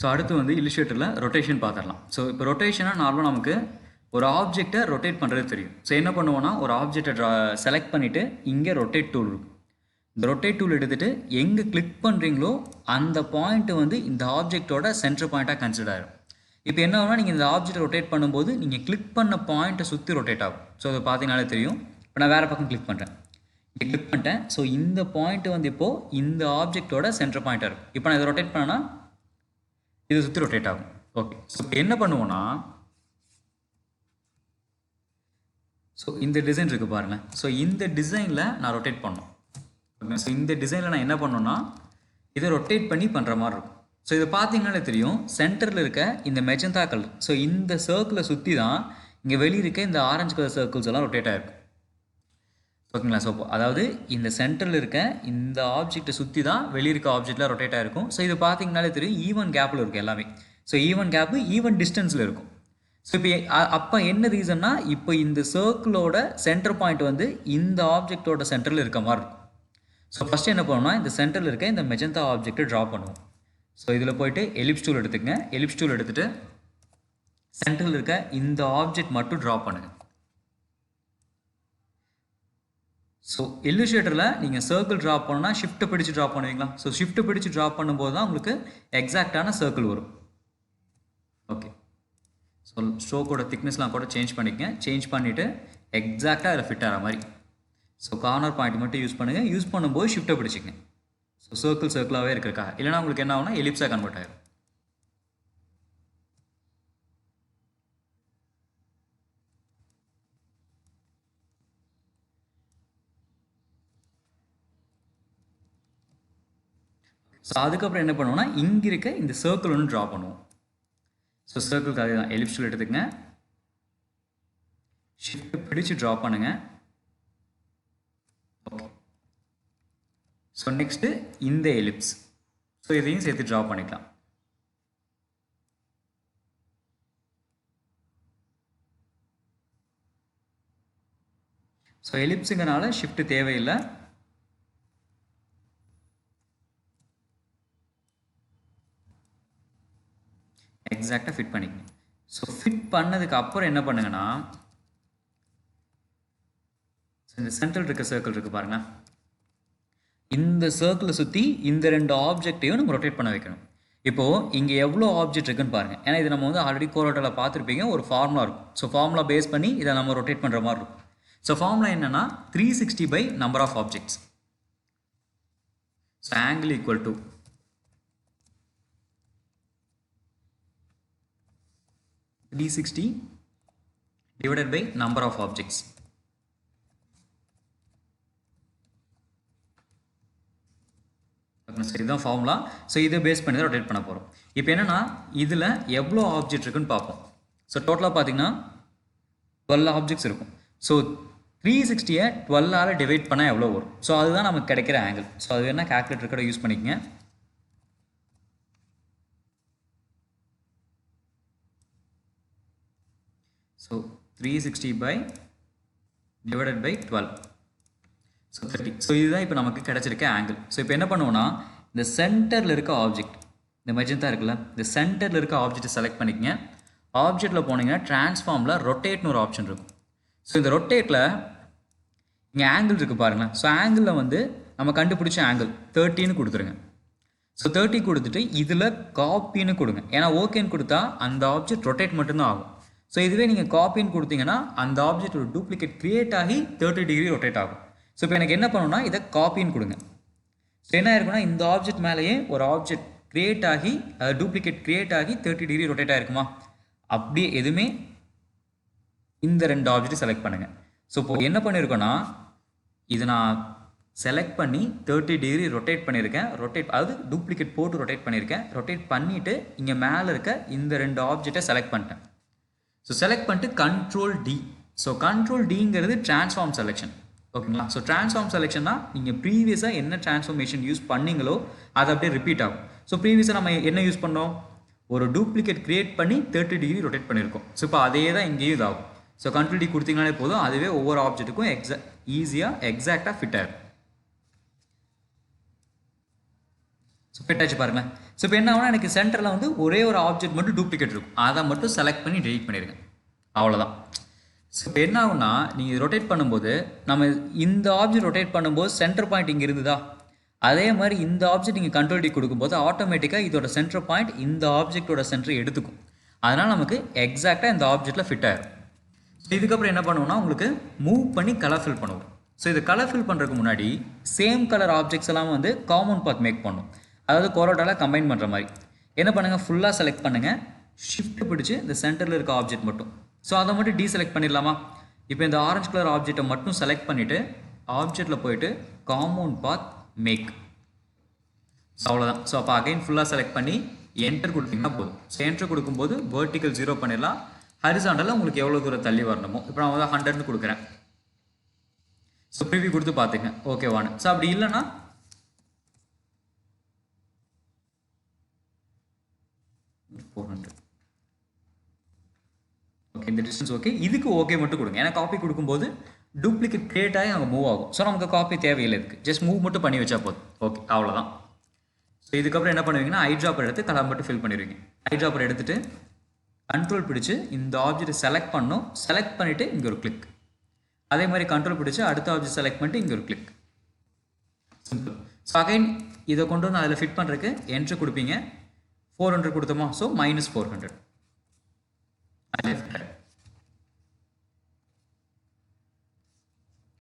So அடுத்து வந்து இல்லுஸ்ட்ரேட்டரில் rotation பார்த்துடலாம். ஸோ இப்போ ரொட்டேஷனாக நார்மலாக நமக்கு ஒரு ஆப்ஜெக்டை ரொட்டேட் பண்ணுறது தெரியும். ஸோ என்ன பண்ணுவோன்னா ஒரு ஆப்ஜெக்டை செலக்ட் பண்ணிவிட்டு இங்கே ரொட்டேட் டூல் இருக்கும். இந்த ரொட்டேட் டூல் எடுத்துகிட்டு எங்கே கிளிக் பண்ணுறீங்களோ அந்த பாயிண்ட்டு வந்து இந்த ஆப்ஜெக்டோட சென்டர் பாயிண்ட்டாக கன்சிடர் ஆகிடும். இப்போ என்ன ஆகுனா நீங்கள் இந்த ஆப்ஜெக்ட் ரொட்டேட் பண்ணும்போது நீங்கள் கிளிக் பண்ண பாயிண்ட்டை சுற்றி ரொட்டேட் ஆகும். ஸோ அதை பார்த்தீங்கனாலே தெரியும். இப்போ நான் வேறு பக்கம் கிளிக் பண்ணுறேன், இங்கே கிளிக் பண்ணிட்டேன். ஸோ இந்த பாயிண்ட்டு வந்து இப்போது இந்த ஆப்ஜெக்டோட சென்டர் பாயிண்ட்டாக இருக்கும். இப்போ நான் இதை ரொட்டேட் பண்ணேன்னா இதை சுற்றி ரொட்டேட் ஆகும். ஓகே, ஸோ என்ன பண்ணுவோன்னா ஸோ இந்த டிசைன் இருக்குது பாருங்கள். ஸோ இந்த டிசைனில் நான் ரொட்டேட் பண்ணோம். ஓகே, ஸோ இந்த டிசைனில் நான் என்ன பண்ணோன்னா இதை ரொட்டேட் பண்ணி பண்ணுற மாதிரி இருக்கும். ஸோ இதை பார்த்தீங்கன்னாலே தெரியும், சென்டரில் இருக்க இந்த மெஜந்தா கலர், ஸோ இந்த சர்க்கிளை சுற்றி தான் இங்கே வெளியே இருக்க இந்த ஆரஞ்சு கலர் சர்க்கிள்ஸ் எல்லாம் ரொட்டேட் ஆகிருக்கும். ஓகேங்களா? ஸோ அதாவது இந்த சென்டரில் இருக்க இந்த ஆப்ஜெக்டை சுற்றி தான் வெளியே இருக்க ஆப்ஜெக்டில் ரொட்டேட் ஆகிருக்கும். ஸோ இது பார்த்தீங்கனாலே தெரியும், ஈவன் கேப்பில் இருக்கும் எல்லாமே. ஸோ ஈவன் கேப்பு ஈவன் டிஸ்டன்ஸில் இருக்கும். ஸோ இப்போ அப்போ என்ன ரீசன்னா, இப்போ இந்த சர்க்கிளோட சென்டர் பாயிண்ட் வந்து இந்த ஆப்ஜெக்டோட சென்டரில் இருக்க மாதிரி இருக்கும். ஸோ ஃபஸ்ட்டு என்ன பண்ணணும்னா இந்த சென்டரில் இருக்க இந்த மெஜந்தா ஆப்ஜெக்டை ட்ரா பண்ணுவோம். ஸோ இதில் போய்ட்டு எலிப்ஸ் டூல் எடுத்துக்கங்க. எலிப்ஸ் டூல் எடுத்துகிட்டு சென்டரில் இருக்க இந்த ஆப்ஜெக்ட் மட்டும் ட்ரா பண்ணுங்கள். ஸோ இல்லுஸ்ட்ரேட்டரில் நீங்கள் சர்க்கிள் ட்ரா பண்ணால் ஷிஃப்ட்டை பிடிச்சி ட்ரா பண்ணுவீங்களா? ஸோ ஷிஃப்ட்டை பிடிச்சி ட்ரா பண்ணும்போது தான் உங்களுக்கு எக்ஸாக்டான சர்க்கிள் வரும். ஓகே, ஸோ ஸ்ட்ரோக்கோட திக்னஸ்லாம் கூட சேஞ்ச் பண்ணிக்கங்க. சேஞ்ச் பண்ணிவிட்டு எக்ஸாக்டாக அதில் ஃபிட் ஆகிற மாதிரி. ஸோ கார்னர் பாயிண்ட் மட்டும் யூஸ் பண்ணுங்கள். யூஸ் பண்ணும்போது ஷிஃப்ட்டை பிடிச்சிக்கங்க. ஸோ சர்க்கிளாகவே இருக்கிறக்கா, இல்லைனா உங்களுக்கு என்ன ஆகுனா எலிப்ஸாக கன்வெர்ட் ஆகிடும். ஸோ அதுக்கப்புறம் என்ன பண்ணுவோம்னா இங்கே இருக்க இந்த சர்க்கிள் ஒன்று ட்ரா பண்ணுவோம். ஸோ சர்க்கிளுக்கு அதே தான், எலிப்ஸ் டூல் எடுத்துக்கங்க, ஷிஃப்ட் பிடிச்சு ட்ரா பண்ணுங்க. ஓகே, ஸோ நெக்ஸ்ட்டு இந்த எலிப்ஸ், ஸோ இதையும் சேர்த்து ட்ரா பண்ணிக்கலாம். ஸோ எலிப்ஸுங்கனால ஷிஃப்ட் தேவையில்லை. எக்ஸாக்டாக ஃபிட் பண்ணிக்கங்க. ஸோ ஃபிட் பண்ணதுக்கு அப்புறம் என்ன பண்ணுங்கன்னா இந்த சென்ட்ரல் இருக்க சர்க்கிள் இருக்குது பாருங்கள், இந்த சர்க்கிளை சுற்றி இந்த ரெண்டு ஆப்ஜெக்டையும் நம்ம ரொட்டேட் பண்ண வைக்கணும். இப்போது இங்கே எவ்வளோ ஆப்ஜெக்ட் இருக்குன்னு பாருங்கள். ஏன்னா இது நம்ம வந்து ஆல்ரெடி கோரோட்டில் பார்த்துருப்பீங்க, ஒரு ஃபார்முலா இருக்கும். ஸோ ஃபார்முலா பேஸ் பண்ணி இதை நம்ம ரொட்டேட் பண்ணுற மாதிரி இருக்கும். ஸோ ஃபார்முலா என்னென்னா 360 by number of objects. So angle equal to (360) divided by number of objects. இதுதான் ஃபார்முலா. ஸோ இதை பேஸ் பண்ணி தான் ரொட்டேட் பண்ண போகிறோம். இப்போ என்னென்னா இதில் எவ்வளோ ஆப்ஜெக்ட் இருக்குன்னு பார்ப்போம். ஸோ டோட்டலாக பார்த்தீங்கன்னா 12 ஆப்ஜெக்ட்ஸ் இருக்கும். ஸோ 360-ஐ 12ஆல் டிவைட் பண்ணால் எவ்வளோ வரும்? ஸோ அதுதான் நமக்கு கிடைக்கிற ஆங்கிள். ஸோ அது வேணால் கால்குலேட்டர் கூட யூஸ் பண்ணிக்கங்க. So 360 by divided by 12. So 30. So இதுதான் இப்போ நமக்கு கிடச்சிருக்க ஆங்கிள். ஸோ இப்போ என்ன பண்ணுவோன்னா இந்த சென்டரில் இருக்க ஆப்ஜெக்ட், இந்த மெஜந்தா இருக்குல்ல, இந்த சென்டரில் இருக்க ஆப்ஜெக்ட்டை செலக்ட் பண்ணிக்கங்க. ஆப்ஜெக்டில் போனீங்கன்னா ட்ரான்ஸ்ஃபார்மில் ரொட்டேட்னு ஒரு ஆப்ஷன் இருக்கும். ஸோ இந்த ரொட்டேட்டில் இங்கே ஆங்கிள் இருக்குது பாருங்களேன். ஸோ ஆங்கிளில் வந்து நம்ம கண்டுபிடிச்ச ஆங்கிள் 30ன்னு கொடுத்துருங்க. ஸோ 30 கொடுத்துட்டு இதில் காப்பின்னு கொடுங்க. ஏன்னா ஓகேன்னு கொடுத்தா அந்த ஆப்ஜெக்ட் ரொட்டேட் மட்டும்தான் ஆகும். ஸோ இதுவே நீங்கள் காப்பின்னு கொடுத்தீங்கன்னா அந்த ஆப்ஜெக்ட் ஒரு டூப்ளிகேட் க்ரியேட் ஆகி 30 டிகிரி ரொட்டேட் ஆகும். ஸோ இப்போ எனக்கு என்ன பண்ணணும்னா இதை காப்பின்னு கொடுங்க. ஸோ என்ன இருக்குன்னா இந்த ஆப்ஜெக்ட் மேலேயே ஒரு ஆப்ஜெக்ட் க்ரியேட் ஆகி டூப்ளிகேட் க்ரியேட் ஆகி 30 டிகிரி ரொட்டேட் ஆகிருக்குமா? அப்படியே எதுவுமே இந்த ரெண்டு ஆப்ஜெக்ட் செலக்ட் பண்ணுங்கள். ஸோ இப்போ என்ன பண்ணியிருக்கோன்னா இது நான் செலக்ட் பண்ணி 30 டிகிரி ரொட்டேட் பண்ணியிருக்கேன். அதாவது டூப்ளிகேட் போட்டு ரொட்டேட் பண்ணியிருக்கேன். ரொட்டேட் பண்ணிவிட்டு இங்கே மேலே இருக்க இந்த ரெண்டு ஆப்ஜெக்டை செலக்ட் பண்ணிட்டேன். ஸோ செலக்ட் பண்ணிட்டு கண்ட்ரோல் டி. ஸோ கண்ட்ரோல் டிங்கிறது ட்ரான்ஸ்ஃபார்ம் செலெக்ஷன். ஓகேங்களா? ஸோ ட்ரான்ஸ்ஃபார்ம் செலெக்ஷன்னா நீங்கள் ப்ரீவியஸாக என்ன ட்ரான்ஸ்ஃபார்மேஷன் யூஸ் பண்ணீங்களோ அது அப்படியே ரிப்பீட் ஆகும். ஸோ ப்ரீவியஸாக நம்ம என்ன யூஸ் பண்ணோம்? ஒரு டூப்ளிகேட் க்ரியேட் பண்ணி 30 டிகிரி ரொட்டேட் பண்ணியிருக்கோம். ஸோ இப்போ அதே தான் இங்கேயும் இதாகும். ஸோ கண்ட்ரோல் டி கொடுத்தீங்கனாலே போதும், அதுவே ஒவ்வொரு ஆப்ஜெக்ட்டுக்கும் ஈஸியாக எக்ஸாக்டாக ஃபிட் ஆகும். ஸோ ஃபிட் ஆச்சு பாருங்களேன். ஸோ இப்போ என்ன ஆகுனா எனக்கு சென்டரில் வந்து ஒரே ஒரு ஆப்ஜெக்ட் மட்டும் டூப்ளிகேட் இருக்கும், அதை மட்டும் செலக்ட் பண்ணி டெலீட் பண்ணிடுங்க, அவ்வளோதான். ஸோ இப்போ என்ன ஆகுனா நீங்கள் ரொட்டேட் பண்ணும்போது நம்ம இந்த ஆப்ஜெக்ட் ரொட்டேட் பண்ணும்போது சென்டர் பாயிண்ட் இங்கே இருந்ததா, அதே மாதிரி இந்த ஆப்ஜெக்ட் நீங்கள் கண்ட்ரோல் டி கொடுக்கும்போது ஆட்டோமேட்டிக்காக இதோட சென்டர் பாயிண்ட் இந்த ஆப்ஜெக்டோட சென்டரை எடுத்துக்கும். அதனால் நமக்கு எக்ஸாக்டாக இந்த ஆப்ஜெக்டில் ஃபிட் ஆகிடும். ஸோ இதுக்கப்புறம் என்ன பண்ணுவோம்னா உங்களுக்கு மூவ் பண்ணி கலர் ஃபில் பண்ணுவோம். ஸோ இது கலர் ஃபில் பண்ணுறதுக்கு முன்னாடி சேம் கலர் ஆப்ஜெக்ட்ஸ் எல்லாம் வந்து காமன் பாத் மேக் பண்ணும், அதாவது கொரோட்டாவில் கம்பைன் பண்ணுற மாதிரி. என்ன பண்ணுங்கள், ஃபுல்லாக செலக்ட் பண்ணுங்கள், ஷிஃப்ட் பிடிச்சி இந்த சென்டரில் இருக்க ஆப்ஜெக்ட் மட்டும், ஸோ அதை மட்டும் டீசெலக்ட் பண்ணிடலாமா. இப்போ இந்த ஆரஞ்சு கலர் ஆப்ஜெக்டை மட்டும் செலக்ட் பண்ணிவிட்டு ஆப்ஜெக்டில் போயிட்டு காம்பவுண்ட் பாத் மேக், ஸோ அவ்வளோதான். ஸோ அப்போ அகைன் ஃபுல்லாக செலக்ட் பண்ணி என்டர் கொடுத்தீங்கன்னா போதும். ஸோ என்டர் கொடுக்கும்போது வெர்டிக்கல் 0 பண்ணிடலாம், ஹரிசாண்டலில் உங்களுக்கு எவ்வளோ தூரம் தள்ளி வரணுமோ. இப்போ நான் வந்து 100ன்னு கொடுக்குறேன். ஸோ ப்ரிவியூ கொடுத்து பார்த்துங்க ஓகேவானு. ஸோ அப்படி இல்லைன்னா ஓகே, இந்த டிஸ்டன்ஸ் ஓகே, இதுக்கு ஓகே மட்டும் கொடுங்க. ஏன்னா காப்பி கொடுக்கும்போது டூப்ளிகேட் கிரியேட் ஆகி அங்கே மூவ் ஆகும். ஸோ நமக்கு காப்பி தேவையில்லை, இதுக்கு ஜஸ்ட் மூவ் மட்டும் பண்ணி வச்சா போதும். ஓகே, அவ்வளோதான். ஸோ இதுக்கப்புறம் என்ன பண்ணுவீங்கன்னா ஐ ட்ராப்பர் எடுத்து கலர் மட்டும் ஃபில் பண்ணிடுவீங்க. ஐ ட்ராப்பர் எடுத்துகிட்டு கண்ட்ரோல் பிடிச்சி இந்த ஆப்ஜெக்ட் செலக்ட் பண்ணணும், செலக்ட் பண்ணிவிட்டு இங்கே ஒரு கிளிக், அதே மாதிரி கண்ட்ரோல் பிடிச்சி அடுத்த ஆப்ஜெக்ட் செலக்ட் பண்ணிட்டு இங்கே ஒரு கிளிக், சிம்பிள். ஸோ அகைன் இதை கொண்டு வந்து அதில் ஃபிட் பண்ணுறதுக்கு என்ட்ரு கொடுப்பீங்க. 400 கொடுத்தோமா, ஸோ -400.